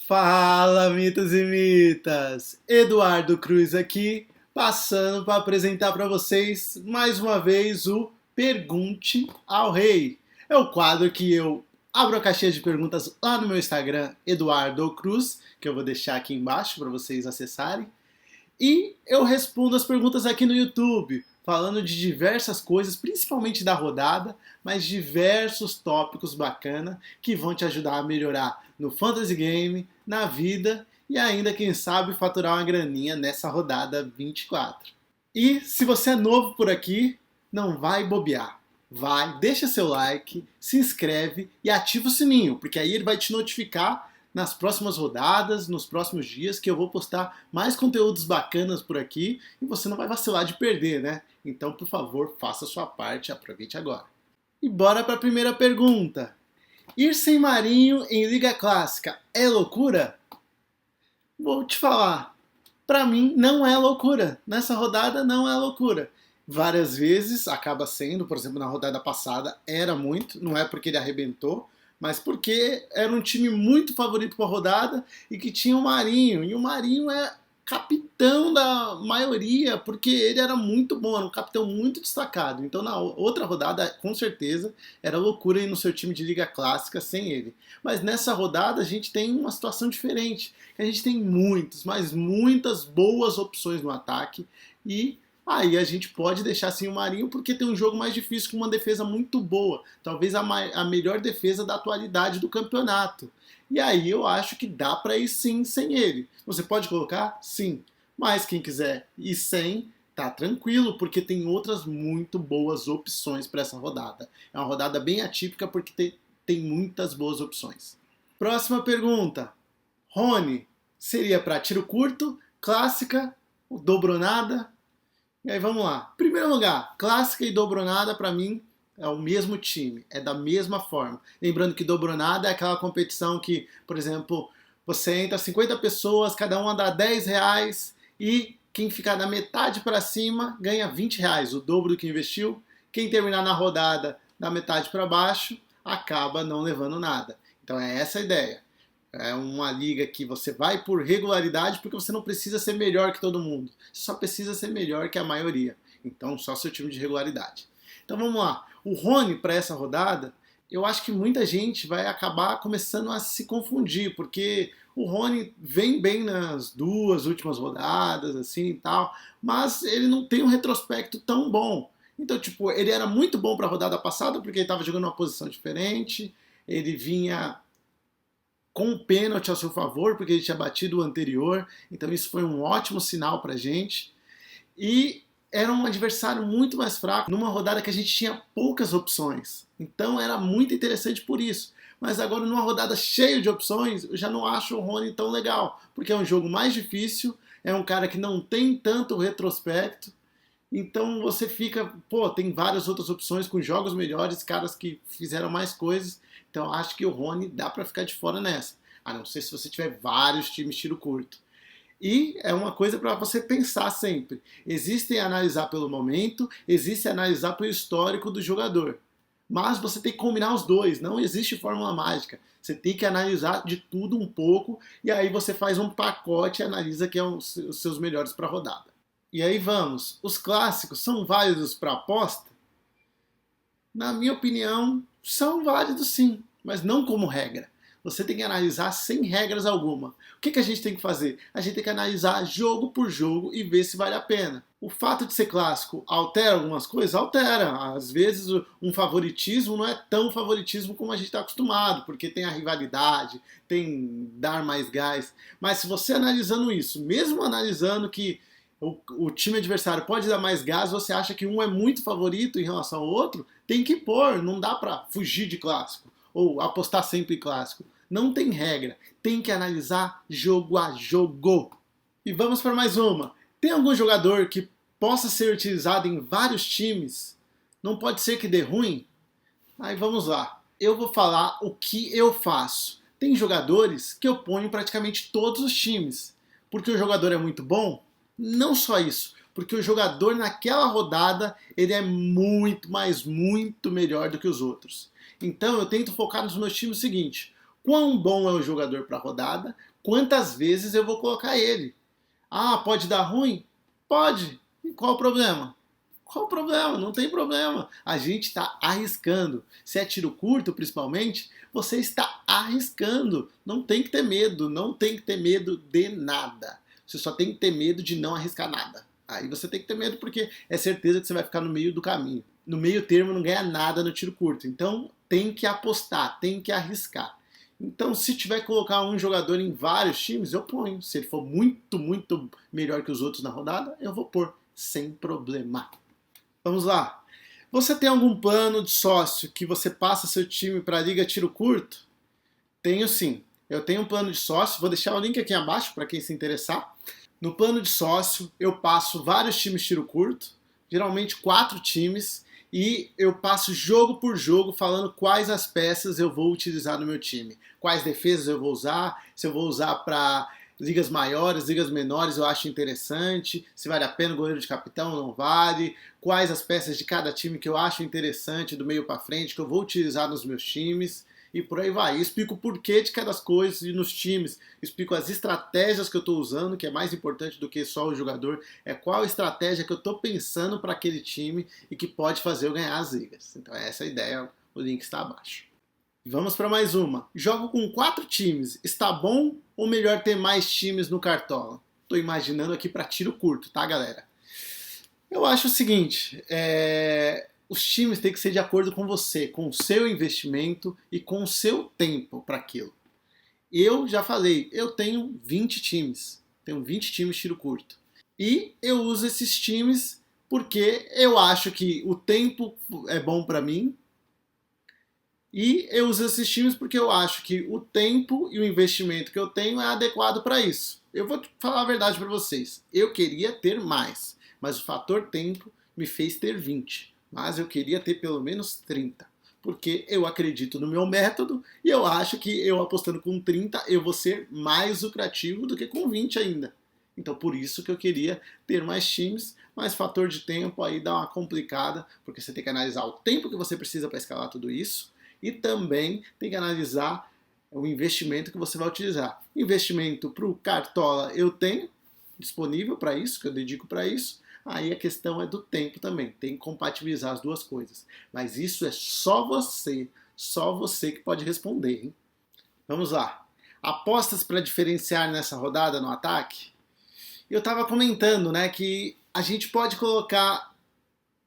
Fala, mitos e mitas! Eduardo Cruz aqui, passando para apresentar para vocês mais uma vez o Pergunte ao Rei. É o quadro que eu abro a caixinha de perguntas lá no meu Instagram, Eduardo Cruz, que eu vou deixar aqui embaixo para vocês acessarem. E eu respondo as perguntas aqui no YouTube, falando de diversas coisas, principalmente da rodada, mas diversos tópicos bacanas que vão te ajudar a melhorar no Fantasy Game, na vida e ainda, quem sabe, faturar uma graninha nessa rodada 24. E se você é novo por aqui, não vai bobear. Vai, deixa seu like, se inscreve e ativa o sininho, porque aí ele vai te notificar nas próximas rodadas, nos próximos dias, que eu vou postar mais conteúdos bacanas por aqui e você não vai vacilar de perder, né? Então, por favor, faça a sua parte, aproveite agora. E bora para a primeira pergunta. Ir sem Marinho em Liga Clássica é loucura? Vou te falar. Para mim, não é loucura. Nessa rodada, não é loucura. Várias vezes acaba sendo, por exemplo, na rodada passada, era muito, não é porque ele arrebentou, mas porque era um time muito favorito para a rodada e que tinha o Marinho. E o Marinho é capitão da maioria, porque ele era muito bom, era um capitão muito destacado. Então na outra rodada, com certeza, era loucura ir no seu time de Liga Clássica sem ele. Mas nessa rodada a gente tem uma situação diferente. A gente tem muitas, mas muitas boas opções no ataque e aí a gente pode deixar assim o Marinho porque tem um jogo mais difícil com uma defesa muito boa. Talvez a melhor defesa da atualidade do campeonato. E aí eu acho que dá para ir sim sem ele. Você pode colocar? Sim. Mas quem quiser ir sem, tá tranquilo, porque tem outras muito boas opções para essa rodada. É uma rodada bem atípica porque tem muitas boas opções. Próxima pergunta. Rony, seria para tiro curto, clássica, dobronada? E aí vamos lá. Primeiro lugar, clássica e dobronada para mim é o mesmo time, é da mesma forma. Lembrando que dobronada é aquela competição que, por exemplo, você entra 50 pessoas, cada uma dá 10 reais e quem ficar da metade para cima ganha 20 reais, o dobro do que investiu. Quem terminar na rodada da metade para baixo acaba não levando nada. Então é essa a ideia. É uma liga que você vai por regularidade porque você não precisa ser melhor que todo mundo. Você só precisa ser melhor que a maioria. Então, só seu time de regularidade. Então, vamos lá. O Rony, para essa rodada, eu acho que muita gente vai acabar começando a se confundir, porque o Rony vem bem nas duas últimas rodadas, assim e tal, mas ele não tem um retrospecto tão bom. Então, tipo, ele era muito bom para a rodada passada porque ele estava jogando uma posição diferente, ele vinha com um pênalti ao seu favor, porque ele tinha batido o anterior, então isso foi um ótimo sinal pra gente. E era um adversário muito mais fraco, numa rodada que a gente tinha poucas opções. Então era muito interessante por isso. Mas agora, numa rodada cheia de opções, eu já não acho o Rony tão legal, porque é um jogo mais difícil, é um cara que não tem tanto retrospecto, então você fica, pô, tem várias outras opções com jogos melhores, caras que fizeram mais coisas. Então acho que o Rony dá para ficar de fora nessa. A não ser se você tiver vários times tiro curto. E é uma coisa para você pensar sempre. Existe analisar pelo momento, existe analisar pelo histórico do jogador. Mas você tem que combinar os dois, não existe fórmula mágica. Você tem que analisar de tudo um pouco e aí você faz um pacote e analisa quem é os seus melhores para a rodada. E aí vamos, os clássicos são válidos para aposta? Na minha opinião, são válidos sim, mas não como regra. Você tem que analisar sem regras alguma. O que a gente tem que fazer? A gente tem que analisar jogo por jogo e ver se vale a pena. O fato de ser clássico altera algumas coisas? Altera. Às vezes um favoritismo não é tão favoritismo como a gente está acostumado, porque tem a rivalidade, tem dar mais gás. Mas se você analisando isso, mesmo analisando que o time adversário pode dar mais gás, você acha que um é muito favorito em relação ao outro, tem que pôr, não dá para fugir de clássico ou apostar sempre em clássico. Não tem regra, tem que analisar jogo a jogo. E vamos para mais uma. Tem algum jogador que possa ser utilizado em vários times? Não pode ser que dê ruim? Aí vamos lá. Eu vou falar o que eu faço. Tem jogadores que eu ponho em praticamente todos os times. Porque o jogador é muito bom? Não só isso, porque o jogador naquela rodada ele é muito, mas muito melhor do que os outros. Então eu tento focar nos meus times o seguinte: quão bom é o jogador para a rodada, quantas vezes eu vou colocar ele. Ah, pode dar ruim? Pode. E qual o problema? Qual o problema? Não tem problema. A gente está arriscando. Se é tiro curto, principalmente, você está arriscando. Não tem que ter medo. Não tem que ter medo de nada. Você só tem que ter medo de não arriscar nada. Aí você tem que ter medo porque é certeza que você vai ficar no meio do caminho. No meio termo não ganha nada no tiro curto. Então tem que apostar, tem que arriscar. Então, se tiver que colocar um jogador em vários times, eu ponho. Se ele for muito, muito melhor que os outros na rodada, eu vou pôr sem problema. Vamos lá. Você tem algum plano de sócio que você passa seu time para a Liga Tiro Curto? Tenho sim. Eu tenho um plano de sócio, vou deixar o link aqui abaixo para quem se interessar. No plano de sócio, eu passo vários times tiro curto, geralmente 4 times, e eu passo jogo por jogo falando quais as peças eu vou utilizar no meu time. Quais defesas eu vou usar, se eu vou usar para ligas maiores, ligas menores eu acho interessante, se vale a pena o goleiro de capitão ou não vale, quais as peças de cada time que eu acho interessante do meio para frente, que eu vou utilizar nos meus times. E por aí vai. Eu explico o porquê de cada coisa e nos times. Explico as estratégias que eu estou usando, que é mais importante do que só o jogador. É qual estratégia que eu estou pensando para aquele time e que pode fazer eu ganhar as ligas. Então essa é a ideia. O link está abaixo. Vamos para mais uma. Jogo com 4 times. Está bom ou melhor ter mais times no Cartola? Estou imaginando aqui para tiro curto, tá, galera? Eu acho o seguinte, os times têm que ser de acordo com você, com o seu investimento e com o seu tempo para aquilo. Eu já falei, eu tenho 20 times. Tenho 20 times tiro curto. E eu uso esses times porque eu acho que o tempo é bom para mim. E eu uso esses times porque eu acho que o tempo e o investimento que eu tenho é adequado para isso. Eu vou falar a verdade para vocês. Eu queria ter mais, mas o fator tempo me fez ter 20. Mas eu queria ter pelo menos 30. Porque eu acredito no meu método e eu acho que eu apostando com 30 eu vou ser mais lucrativo do que com 20 ainda. Então por isso que eu queria ter mais times, mas fator de tempo aí dá uma complicada, porque você tem que analisar o tempo que você precisa para escalar tudo isso e também tem que analisar o investimento que você vai utilizar. Investimento para o Cartola eu tenho disponível para isso, que eu dedico para isso. Aí a questão é do tempo também, tem que compatibilizar as duas coisas. Mas isso é só você que pode responder, hein? Vamos lá. Apostas para diferenciar nessa rodada no ataque? Eu estava comentando, né, que a gente pode colocar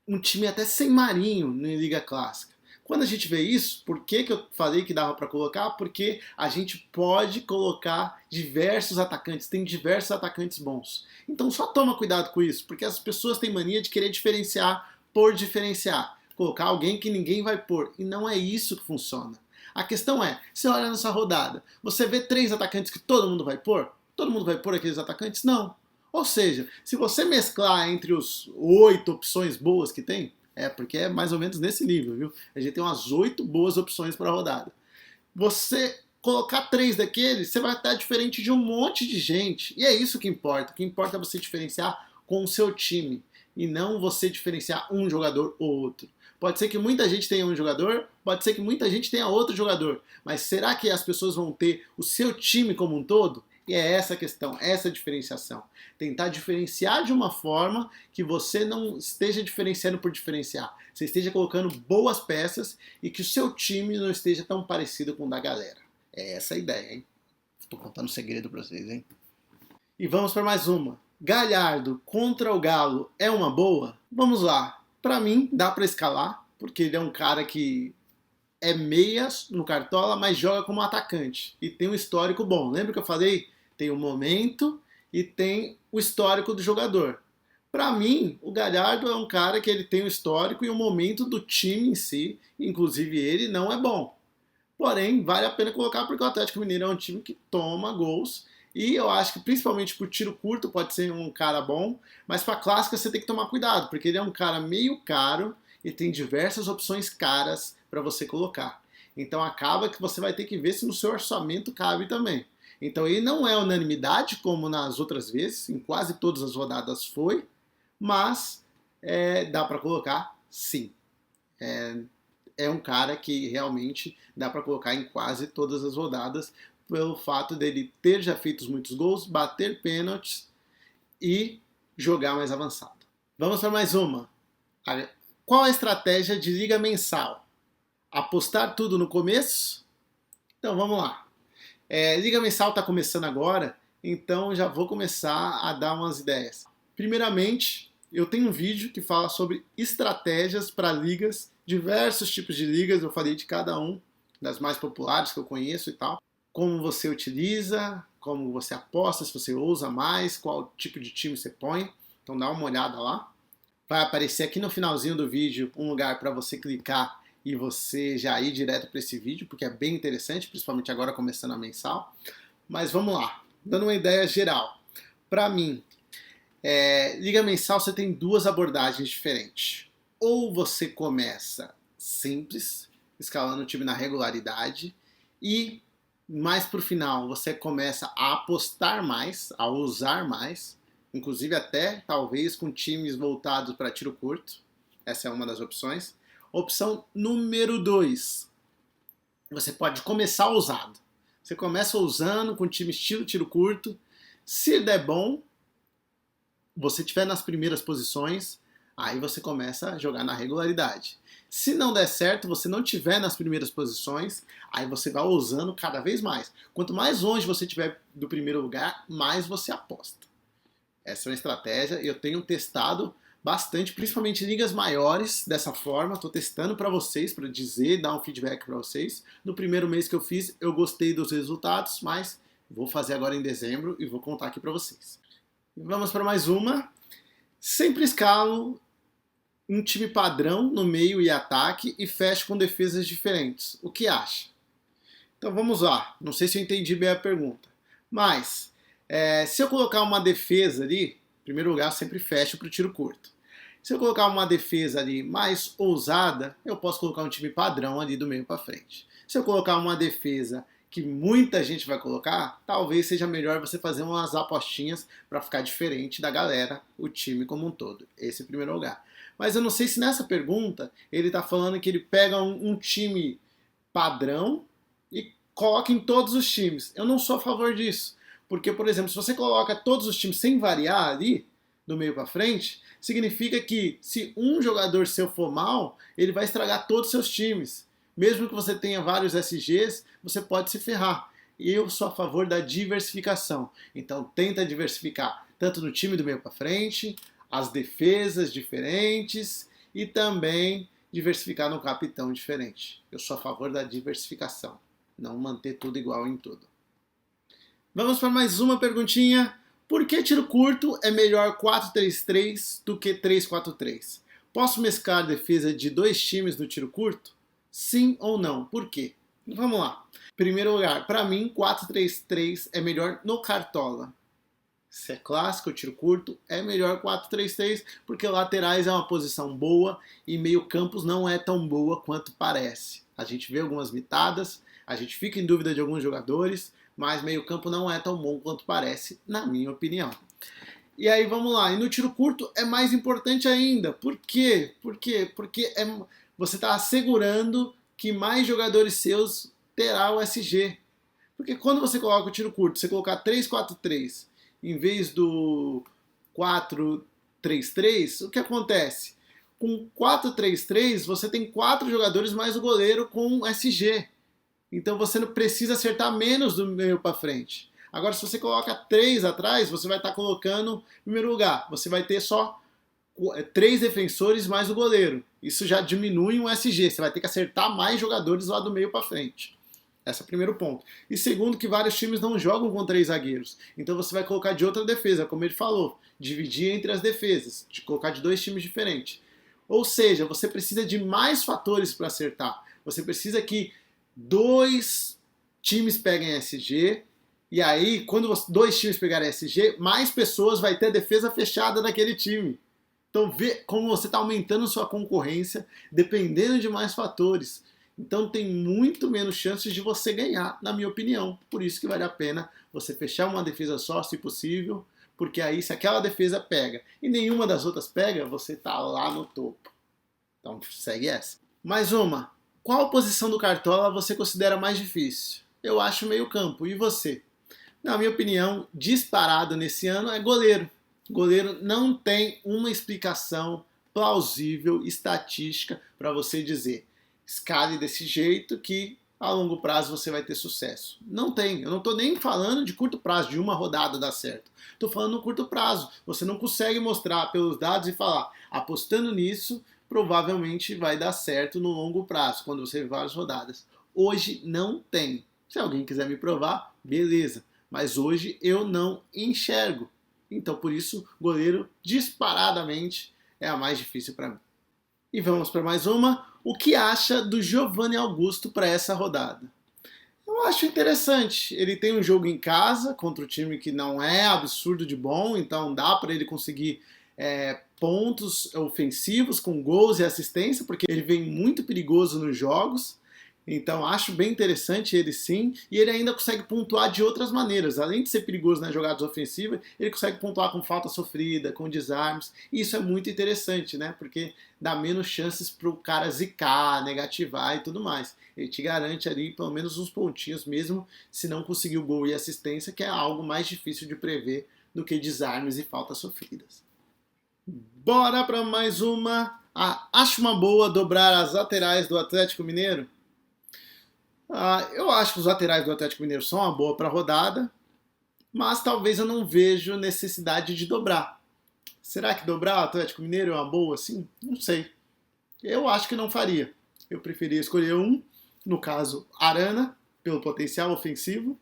um time até sem Marinho na Liga Clássica. Quando a gente vê isso, por que eu falei que dava para colocar? Porque a gente pode colocar diversos atacantes, tem diversos atacantes bons. Então só toma cuidado com isso, porque as pessoas têm mania de querer diferenciar por diferenciar. Colocar alguém que ninguém vai pôr. E não é isso que funciona. A questão é, você olha nessa rodada, você vê 3 atacantes que todo mundo vai pôr? Todo mundo vai pôr aqueles atacantes? Não. Ou seja, se você mesclar entre os 8 opções boas que tem, porque é mais ou menos nesse nível, viu? A gente tem umas 8 boas opções para a rodada. Você colocar 3 daqueles, você vai estar diferente de um monte de gente. E é isso que importa. O que importa é você diferenciar com o seu time. E não você diferenciar um jogador ou outro. Pode ser que muita gente tenha um jogador, pode ser que muita gente tenha outro jogador. Mas será que as pessoas vão ter o seu time como um todo? E é essa a questão, essa diferenciação. Tentar diferenciar de uma forma que você não esteja diferenciando por diferenciar. Você esteja colocando boas peças e que o seu time não esteja tão parecido com o da galera. É essa a ideia, hein? Estou contando um segredo para vocês, hein? E vamos para mais uma. Galhardo contra o Galo é uma boa? Vamos lá. Para mim, dá para escalar, porque ele é um cara que é meias no Cartola, mas joga como atacante. E tem um histórico bom. Lembra que eu falei? Tem o momento e tem o histórico do jogador. Para mim, o Galhardo é um cara que ele tem o histórico e o momento do time em si, inclusive ele, não é bom. Porém, vale a pena colocar porque o Atlético Mineiro é um time que toma gols e eu acho que principalmente por tiro curto pode ser um cara bom, mas para clássica você tem que tomar cuidado, porque ele é um cara meio caro e tem diversas opções caras para você colocar. Então acaba que você vai ter que ver se no seu orçamento cabe também. Então ele não é unanimidade como nas outras vezes, em quase todas as rodadas foi, mas dá para colocar sim. é um cara que realmente dá para colocar em quase todas as rodadas, pelo fato dele ter já feito muitos gols, bater pênaltis e jogar mais avançado. Vamos para mais uma. Qual a estratégia de liga mensal? Apostar tudo no começo? Então vamos lá. Liga mensal está começando agora, então já vou começar a dar umas ideias. Primeiramente, eu tenho um vídeo que fala sobre estratégias para ligas, diversos tipos de ligas, eu falei de cada um, das mais populares que eu conheço e tal. Como você utiliza, como você aposta, se você usa mais, qual tipo de time você põe. Então dá uma olhada lá. Vai aparecer aqui no finalzinho do vídeo um lugar para você clicar e você já ir direto para esse vídeo, porque é bem interessante, principalmente agora começando a mensal. Mas vamos lá, dando uma ideia geral. Para mim, liga mensal você tem duas abordagens diferentes. Ou você começa simples, escalando o time na regularidade, e mais pro final você começa a apostar mais, a usar mais, inclusive até talvez com times voltados para tiro curto. Essa é uma das opções. Opção número 2. Você pode começar ousado. Você começa usando com time estilo tiro curto. Se der bom, você estiver nas primeiras posições, aí você começa a jogar na regularidade. Se não der certo, você não estiver nas primeiras posições, aí você vai usando cada vez mais. Quanto mais longe você estiver do primeiro lugar, mais você aposta. Essa é uma estratégia, eu tenho testado bastante, principalmente em ligas maiores, dessa forma. Estou testando para vocês, para dizer, dar um feedback para vocês. No primeiro mês que eu fiz, eu gostei dos resultados, mas vou fazer agora em dezembro e vou contar aqui para vocês. Vamos para mais uma. Sempre escalo um time padrão no meio e ataque e fecho com defesas diferentes. O que acha? Então vamos lá. Não sei se eu entendi bem a pergunta. Mas, se eu colocar uma defesa ali, em primeiro lugar, eu sempre fecho para o tiro curto. Se eu colocar uma defesa ali mais ousada, eu posso colocar um time padrão ali do meio para frente. Se eu colocar uma defesa que muita gente vai colocar, talvez seja melhor você fazer umas apostinhas para ficar diferente da galera, o time como um todo. Esse é o primeiro lugar. Mas eu não sei se nessa pergunta ele está falando que ele pega um time padrão e coloca em todos os times. Eu não sou a favor disso. Porque, por exemplo, se você coloca todos os times sem variar ali, do meio para frente, significa que se um jogador seu for mal, ele vai estragar todos os seus times. Mesmo que você tenha vários SGs, você pode se ferrar. E eu sou a favor da diversificação. Então tenta diversificar tanto no time do meio para frente, as defesas diferentes e também diversificar no capitão diferente. Eu sou a favor da diversificação, não manter tudo igual em tudo. Vamos para mais uma perguntinha. Por que tiro curto é melhor 4-3-3 do que 3-4-3? Posso mesclar defesa de dois times no tiro curto? Sim ou não? Por quê? Vamos lá. Primeiro lugar, para mim, 4-3-3 é melhor no Cartola. Se é clássico, tiro curto, é melhor 4-3-3, porque laterais é uma posição boa e meio campos não é tão boa quanto parece. A gente vê algumas mitadas, a gente fica em dúvida de alguns jogadores, mas meio campo não é tão bom quanto parece, na minha opinião. E aí vamos lá, e no tiro curto é mais importante ainda. Por quê? Porque você está assegurando que mais jogadores seus terá o SG. Porque quando você coloca o tiro curto, você colocar 3-4-3 em vez do 4-3-3, o que acontece? Com 4-3-3, você tem 4 jogadores mais o goleiro com SG. Então você não precisa acertar menos do meio para frente. Agora, se você coloca 3 atrás, você vai estar colocando, em primeiro lugar, você vai ter só 3 defensores mais o goleiro. Isso já diminui um SG. Você vai ter que acertar mais jogadores lá do meio para frente. Esse é o primeiro ponto. E segundo, que vários times não jogam com 3 zagueiros. Então você vai colocar de outra defesa, como ele falou. Dividir entre as defesas. De colocar de 2 times diferentes. Ou seja, você precisa de mais fatores para acertar. Você precisa que 2 times peguem SG. E aí, quando 2 times pegarem SG, mais pessoas vai ter a defesa fechada daquele time. Então vê como você está aumentando sua concorrência dependendo de mais fatores. Então tem muito menos chances de você ganhar, na minha opinião. Por isso que vale a pena você fechar uma defesa só, se possível, porque aí se aquela defesa pega e nenhuma das outras pega, você está lá no topo. Então segue essa. Mais uma. Qual posição do Cartola você considera mais difícil? Eu acho meio campo. E você? Na minha opinião, disparado nesse ano é goleiro. Goleiro não tem uma explicação plausível, estatística, para você dizer escale desse jeito que a longo prazo você vai ter sucesso. Não tem. Eu não estou nem falando de curto prazo, de uma rodada dar certo. Estou falando no curto prazo. Você não consegue mostrar pelos dados e falar, apostando nisso, provavelmente vai dar certo no longo prazo, quando você vê várias rodadas. Hoje não tem. Se alguém quiser me provar, beleza. Mas hoje eu não enxergo. Então, por isso, goleiro disparadamente é a mais difícil para mim. E vamos para mais uma. O que acha do Giovanni Augusto para essa rodada? Eu acho interessante. Ele tem um jogo em casa contra um time que não é absurdo de bom, então dá para ele conseguir pontos ofensivos com gols e assistência, porque ele vem muito perigoso nos jogos. Então acho bem interessante ele sim, e ele ainda consegue pontuar de outras maneiras. Além de ser perigoso nas jogadas ofensivas, ele consegue pontuar com falta sofrida, com desarmes, e isso é muito interessante, né? Porque dá menos chances para o cara zicar, negativar e tudo mais. Ele te garante ali pelo menos uns pontinhos, mesmo se não conseguir o gol e assistência, que é algo mais difícil de prever do que desarmes e faltas sofridas. Bora para mais uma. Acho uma boa dobrar as laterais do Atlético Mineiro? Eu acho que os laterais do Atlético Mineiro são uma boa para a rodada, mas talvez eu não vejo necessidade de dobrar. Será que dobrar o Atlético Mineiro é uma boa assim? Não sei. Eu acho que não faria. Eu preferia escolher um, no caso, Arana, pelo potencial ofensivo.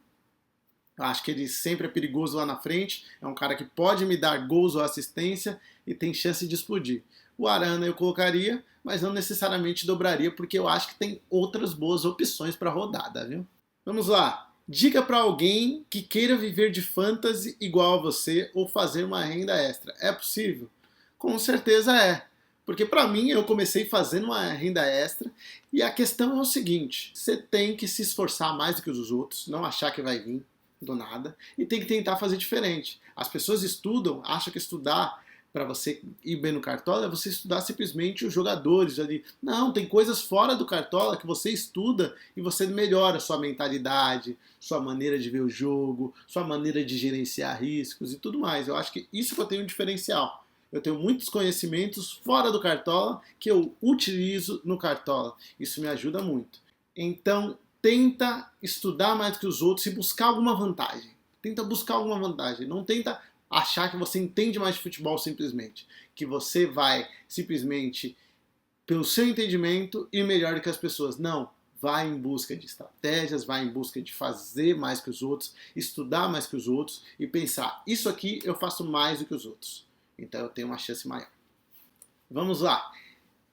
Eu acho que ele sempre é perigoso lá na frente, é um cara que pode me dar gols ou assistência e tem chance de explodir. O Arana eu colocaria, mas não necessariamente dobraria, porque eu acho que tem outras boas opções para a rodada, viu? Vamos lá. Dica para alguém que queira viver de fantasy igual a você ou fazer uma renda extra. É possível? Com certeza é. Porque para mim eu comecei fazendo uma renda extra e a questão é o seguinte, você tem que se esforçar mais do que os outros, não achar que vai vir do nada e tem que tentar fazer diferente. As pessoas estudam, acham que estudar para você ir bem no Cartola é você estudar simplesmente os jogadores ali. Não, tem coisas fora do Cartola que você estuda e você melhora sua mentalidade, sua maneira de ver o jogo, sua maneira de gerenciar riscos e tudo mais. Eu acho que isso que eu tenho um diferencial. Eu tenho muitos conhecimentos fora do Cartola que eu utilizo no Cartola. Isso me ajuda muito. Então, tenta estudar mais do que os outros e buscar alguma vantagem. Tenta buscar alguma vantagem. Não tenta achar que você entende mais de futebol simplesmente. Que você vai simplesmente, pelo seu entendimento, ir melhor do que as pessoas. Não. Vai em busca de estratégias, vai em busca de fazer mais que os outros, estudar mais que os outros e pensar, isso aqui eu faço mais do que os outros. Então eu tenho uma chance maior. Vamos lá.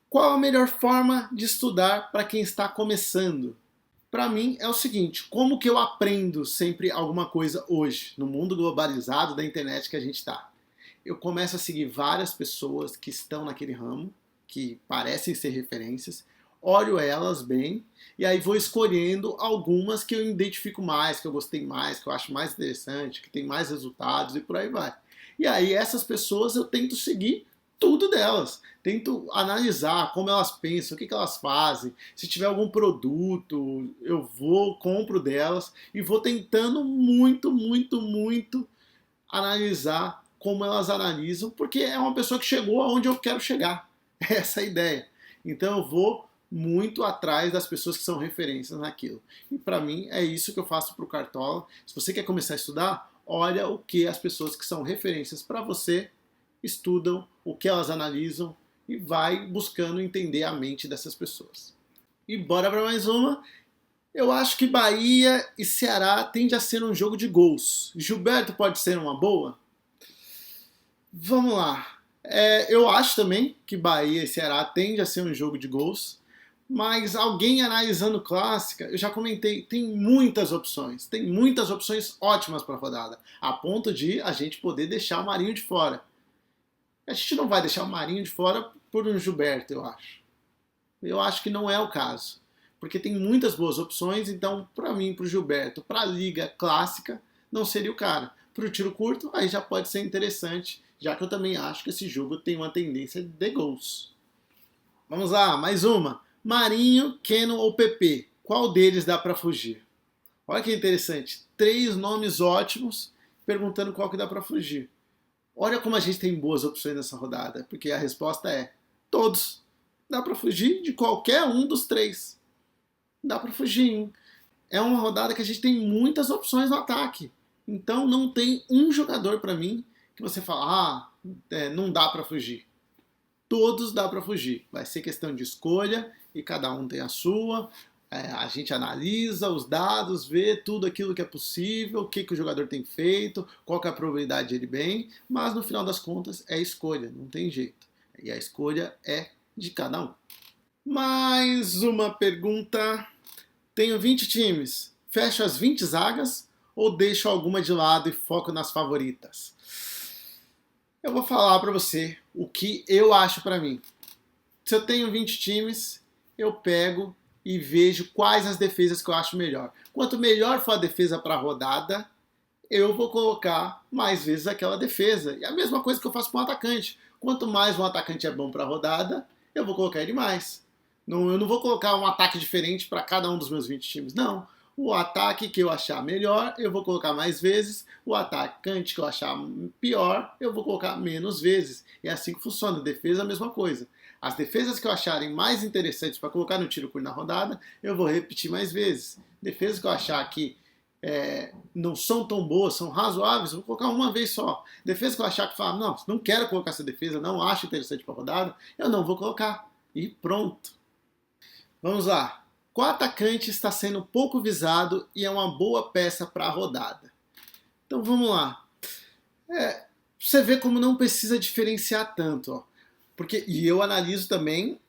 Qual a melhor forma de estudar para quem está começando? Para mim é o seguinte, como que eu aprendo sempre alguma coisa hoje, no mundo globalizado da internet que a gente está? Eu começo a seguir várias pessoas que estão naquele ramo, que parecem ser referências, olho elas bem, e aí vou escolhendo algumas que eu identifico mais, que eu gostei mais, que eu acho mais interessante, que tem mais resultados e por aí vai. E aí essas pessoas eu tento seguir tudo delas. Tento analisar como elas pensam, o que elas fazem. Se tiver algum produto, eu vou, compro delas e vou tentando muito, muito, muito analisar como elas analisam, porque é uma pessoa que chegou aonde eu quero chegar. Essa é a ideia. Então eu vou muito atrás das pessoas que são referências naquilo. E para mim é isso que eu faço para o Cartola. Se você quer começar a estudar, olha o que as pessoas que são referências para você estudam, o que elas analisam e vai buscando entender a mente dessas pessoas. E bora para mais uma. Eu acho que Bahia e Ceará tende a ser um jogo de gols. Gilberto pode ser uma boa? Vamos lá. Eu acho também que Bahia e Ceará tende a ser um jogo de gols, mas alguém analisando clássica, eu já comentei, tem muitas opções ótimas para a rodada, a ponto de a gente poder deixar o Marinho de fora. A gente não vai deixar o Marinho de fora por um Gilberto, eu acho. Eu acho que não é o caso. Porque tem muitas boas opções, então, para mim, para o Gilberto, para a Liga Clássica, não seria o cara. Para o tiro curto, aí já pode ser interessante, já que eu também acho que esse jogo tem uma tendência de gols. Vamos lá, mais uma. Marinho, Keno ou PP? Qual deles dá para fugir? Olha que interessante. 3 nomes ótimos, perguntando qual que dá para fugir. Olha como a gente tem boas opções nessa rodada, porque a resposta é todos. Dá para fugir de qualquer um dos 3. Dá para fugir, hein? É uma rodada que a gente tem muitas opções no ataque. Então não tem um jogador para mim que você fala, não dá para fugir. Todos dá para fugir. Vai ser questão de escolha e cada um tem a sua. A gente analisa os dados, vê tudo aquilo que é possível, o que o jogador tem feito, qual que é a probabilidade de ele bem, mas no final das contas é escolha, não tem jeito. E a escolha é de cada um. Mais uma pergunta. Tenho 20 times. Fecho as 20 zagas ou deixo alguma de lado e foco nas favoritas? Eu vou falar para você o que eu acho para mim. Se eu tenho 20 times, eu pego e vejo quais as defesas que eu acho melhor. Quanto melhor for a defesa para a rodada, eu vou colocar mais vezes aquela defesa. E a mesma coisa que eu faço com o atacante. Quanto mais um atacante é bom para a rodada, eu vou colocar ele mais. Eu não vou colocar um ataque diferente para cada um dos meus 20 times, não. O ataque que eu achar melhor, eu vou colocar mais vezes. O atacante que eu achar pior, eu vou colocar menos vezes. E é assim que funciona. Defesa, a mesma coisa. As defesas que eu acharem mais interessantes para colocar no tiro curto na rodada, eu vou repetir mais vezes. Defesas que eu achar que não são tão boas, são razoáveis, eu vou colocar uma vez só. Defesa que eu achar que fala, não quero colocar essa defesa, não acho interessante para a rodada, eu não vou colocar. E pronto. Vamos lá. Qual atacante está sendo pouco visado e é uma boa peça para a rodada? Então vamos lá. Você vê como não precisa diferenciar tanto. Ó. E eu analiso também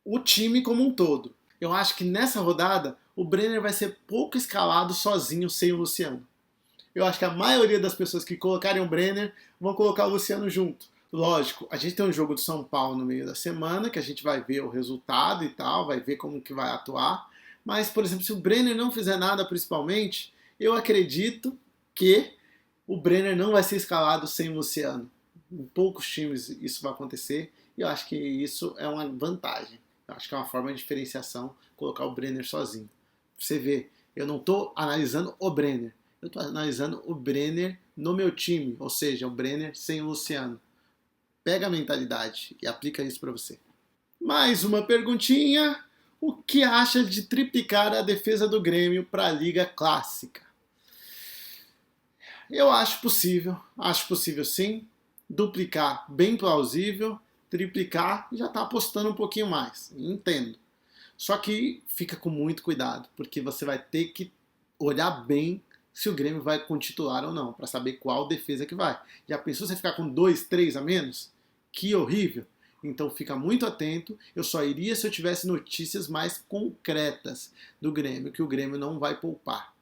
o time como um todo. Eu acho que nessa rodada o Brenner vai ser pouco escalado sozinho sem o Luciano. Eu acho que a maioria das pessoas que colocarem o Brenner vão colocar o Luciano junto. Lógico, a gente tem um jogo do São Paulo no meio da semana, que a gente vai ver o resultado e tal, vai ver como que vai atuar. Mas, por exemplo, se o Brenner não fizer nada principalmente, eu acredito que o Brenner não vai ser escalado sem o Luciano. Em poucos times isso vai acontecer e eu acho que isso é uma vantagem. Eu acho que é uma forma de diferenciação colocar o Brenner sozinho. Você vê, eu não estou analisando o Brenner, eu estou analisando o Brenner no meu time, ou seja, o Brenner sem o Luciano. Pega a mentalidade e aplica isso para você. Mais uma perguntinha. O que acha de triplicar a defesa do Grêmio para a Liga Clássica? Eu acho possível sim. Duplicar, bem plausível. Triplicar, já está apostando um pouquinho mais. Entendo. Só que fica com muito cuidado, porque você vai ter que olhar bem se o Grêmio vai com titular ou não, para saber qual defesa que vai. Já pensou você ficar com 2, 3 a menos? Que horrível! Então fica muito atento, eu só iria se eu tivesse notícias mais concretas do Grêmio, que o Grêmio não vai poupar.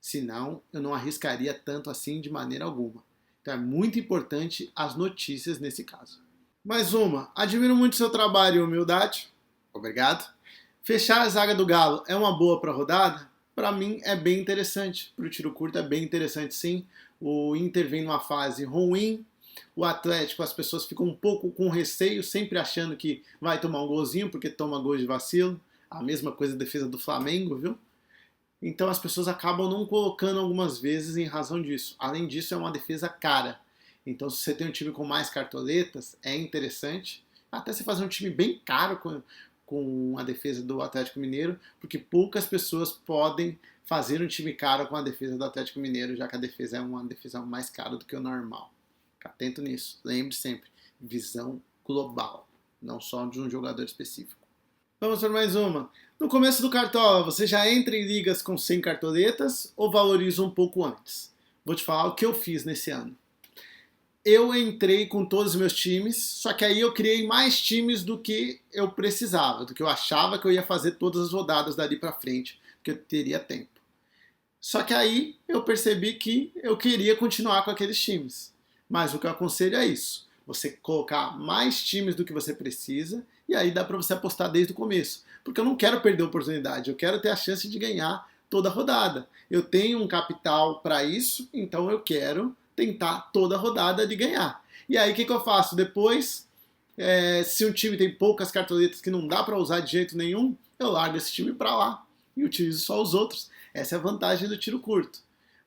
Senão, eu não arriscaria tanto assim de maneira alguma. Então é muito importante as notícias nesse caso. Mais uma, admiro muito seu trabalho e humildade. Obrigado. Fechar a zaga do Galo é uma boa para a rodada? Para mim é bem interessante. Para o tiro curto é bem interessante sim. O Inter vem numa fase ruim. O Atlético, as pessoas ficam um pouco com receio, sempre achando que vai tomar um golzinho, porque toma gol de vacilo. A mesma coisa a defesa do Flamengo, viu? Então as pessoas acabam não colocando algumas vezes em razão disso. Além disso, é uma defesa cara. Então se você tem um time com mais cartoletas, é interessante. Até você fazer um time bem caro com a defesa do Atlético Mineiro, porque poucas pessoas podem fazer um time caro com a defesa do Atlético Mineiro, já que a defesa é uma defesa mais cara do que o normal. Fica atento nisso. Lembre sempre, visão global, não só de um jogador específico. Vamos para mais uma. No começo do Cartola, você já entra em ligas com 100 cartoletas ou valoriza um pouco antes? Vou te falar o que eu fiz nesse ano. Eu entrei com todos os meus times, só que aí eu criei mais times do que eu precisava, do que eu achava que eu ia fazer todas as rodadas dali para frente, que eu teria tempo. Só que aí eu percebi que eu queria continuar com aqueles times. Mas o que eu aconselho é isso. Você colocar mais times do que você precisa e aí dá para você apostar desde o começo. Porque eu não quero perder a oportunidade, eu quero ter a chance de ganhar toda a rodada. Eu tenho um capital para isso, então eu quero tentar toda a rodada de ganhar. E aí o que eu faço? Depois Se um time tem poucas cartoletas que não dá para usar de jeito nenhum, eu largo esse time para lá e utilizo só os outros. Essa é a vantagem do tiro curto.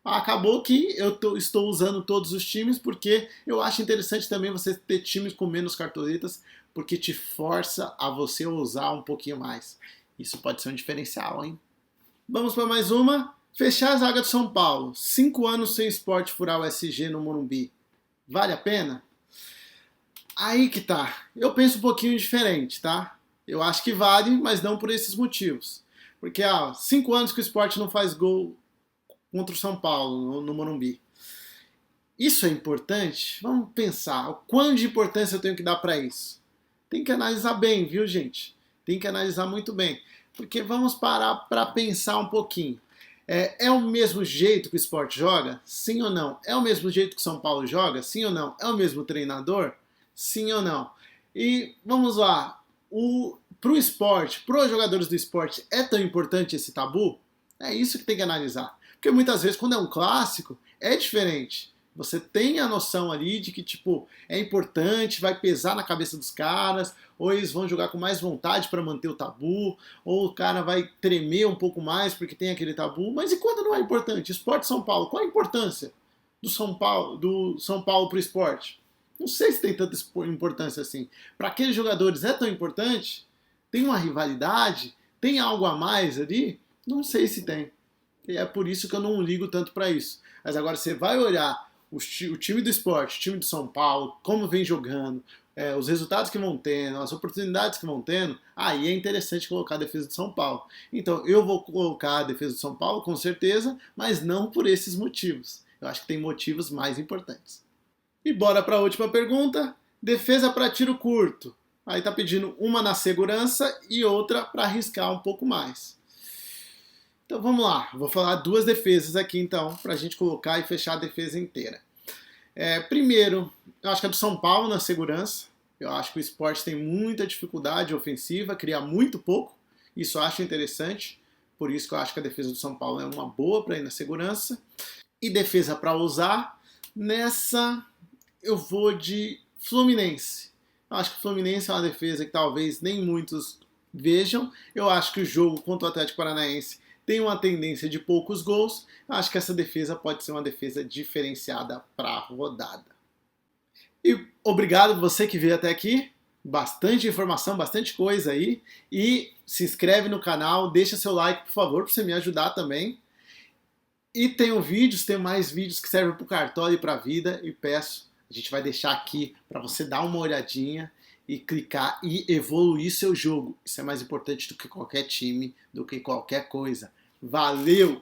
Acabou que estou usando todos os times porque eu acho interessante também você ter times com menos cartoletas, porque te força a você usar um pouquinho mais. Isso pode ser um diferencial, hein? Vamos para mais uma. Fechar a zaga do São Paulo. 5 anos sem Sport furar o SG no Morumbi. Vale a pena? Aí que tá. Eu penso um pouquinho diferente, tá? Eu acho que vale, mas não por esses motivos. Porque, 5 anos que o Sport não faz gol contra o São Paulo, no Morumbi. Isso é importante? Vamos pensar. O quanto de importância eu tenho que dar para isso? Tem que analisar bem, viu, gente? Tem que analisar muito bem. Porque vamos parar para pensar um pouquinho. É o mesmo jeito que o Sport joga? Sim ou não? É o mesmo jeito que o São Paulo joga? Sim ou não? É o mesmo treinador? Sim ou não? E vamos lá. Pro esporte, para os jogadores do esporte, é tão importante esse tabu? É isso que tem que analisar. Porque muitas vezes, quando é um clássico, é diferente. Você tem a noção ali de que, tipo, é importante, vai pesar na cabeça dos caras, ou eles vão jogar com mais vontade para manter o tabu, ou o cara vai tremer um pouco mais porque tem aquele tabu. Mas e quando não é importante? Esporte São Paulo, qual a importância do São Paulo para o esporte? Não sei se tem tanta importância assim. Para aqueles jogadores é tão importante? Tem uma rivalidade? Tem algo a mais ali? Não sei se tem. E é por isso que eu não ligo tanto para isso. Mas agora você vai olhar o time do esporte, o time do São Paulo, como vem jogando, os resultados que vão tendo, as oportunidades que vão tendo, aí é interessante colocar a defesa do São Paulo. Então eu vou colocar a defesa do São Paulo, com certeza, mas não por esses motivos. Eu acho que tem motivos mais importantes. E bora para a última pergunta. Defesa para tiro curto. Aí tá pedindo uma na segurança e outra para arriscar um pouco mais. Então vamos lá, vou falar 2 defesas aqui então, para a gente colocar e fechar a defesa inteira. Primeiro, eu acho que é do São Paulo na segurança. Eu acho que o Sport tem muita dificuldade ofensiva, cria muito pouco. Isso eu acho interessante, por isso que eu acho que a defesa do São Paulo é uma boa para ir na segurança. E defesa para usar, nessa eu vou de Fluminense. Eu acho que o Fluminense é uma defesa que talvez nem muitos vejam. Eu acho que o jogo contra o Atlético Paranaense tem uma tendência de poucos gols. Eu acho que essa defesa pode ser uma defesa diferenciada para a rodada. E obrigado você que veio até aqui. Bastante informação, bastante coisa aí. E se inscreve no canal, deixa seu like, por favor, para você me ajudar também. E tem mais vídeos que servem para o cartola e para a vida. E peço, a gente vai deixar aqui para você dar uma olhadinha e clicar e evoluir seu jogo. Isso é mais importante do que qualquer time, do que qualquer coisa. Valeu!